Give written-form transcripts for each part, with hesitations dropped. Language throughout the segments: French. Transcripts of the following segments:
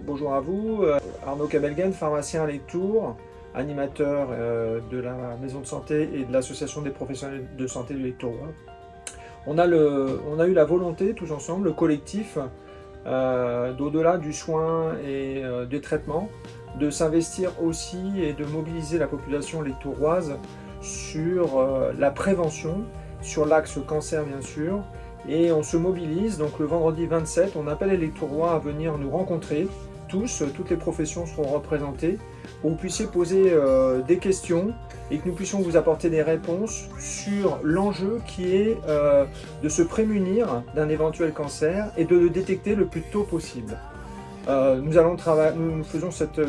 Bonjour à vous, Arnaud Cabelguen, pharmacien à Les Tours, animateur de la maison de santé et de l'association des professionnels de santé du Lectorois. On a eu la volonté, tous ensemble, le collectif, d'au-delà du soin et des traitements, de s'investir aussi et de mobiliser la population lectoroise sur la prévention, sur l'axe cancer bien sûr, et on se mobilise. Donc le vendredi 27, on appelle les Lectorois à venir nous rencontrer. Toutes les professions seront représentées, pour que vous puissiez poser des questions et que nous puissions vous apporter des réponses sur l'enjeu qui est de se prémunir d'un éventuel cancer et de le détecter le plus tôt possible. Nous faisons cette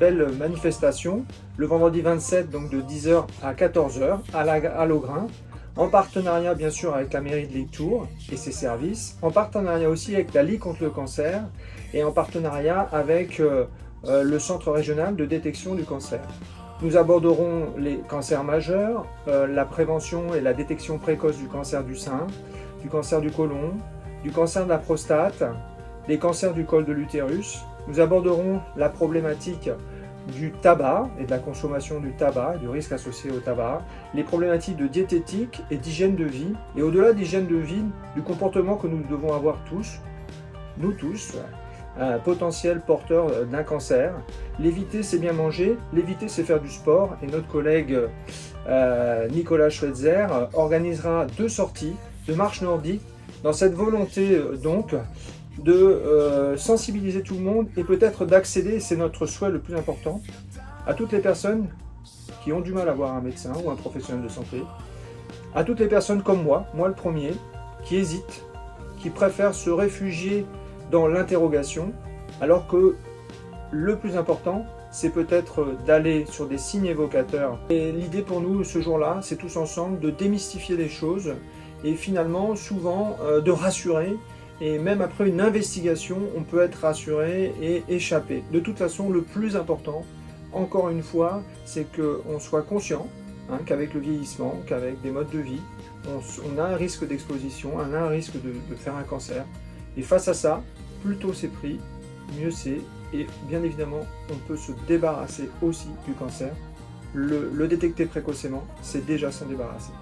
belle manifestation le vendredi 27, donc de 10h à 14h à Logrin, en partenariat bien sûr avec la mairie de Les Tours et ses services, en partenariat aussi avec la Ligue contre le cancer et en partenariat avec le Centre régional de détection du cancer. Nous aborderons les cancers majeurs, la prévention et la détection précoce du cancer du sein, du cancer du côlon, du cancer de la prostate, les cancers du col de l'utérus. Nous aborderons la problématique du tabac et de la consommation du tabac, du risque associé au tabac, les problématiques de diététique et d'hygiène de vie, et au-delà d'hygiène de vie, du comportement que nous devons avoir tous, nous tous, potentiels porteurs d'un cancer. L'éviter, c'est bien manger, l'éviter, c'est faire du sport, et notre collègue Nicolas Schweitzer organisera 2 sorties de marche nordique dans cette volonté donc de sensibiliser tout le monde et peut-être d'accéder, c'est notre souhait le plus important, à toutes les personnes qui ont du mal à voir un médecin ou un professionnel de santé, à toutes les personnes comme moi le premier, qui hésitent, qui préfèrent se réfugier dans l'interrogation, alors que le plus important, c'est peut-être d'aller sur des signes évocateurs. Et l'idée pour nous, ce jour-là, c'est tous ensemble de démystifier les choses et finalement, souvent, de rassurer. Et même après une investigation, on peut être rassuré et échapper. De toute façon, le plus important, encore une fois, c'est qu'on soit conscient qu'avec le vieillissement, qu'avec des modes de vie, on a un risque d'exposition, on a un risque de faire un cancer. Et face à ça, plus tôt c'est pris, mieux c'est. Et bien évidemment, on peut se débarrasser aussi du cancer. Le détecter précocement, c'est déjà s'en débarrasser.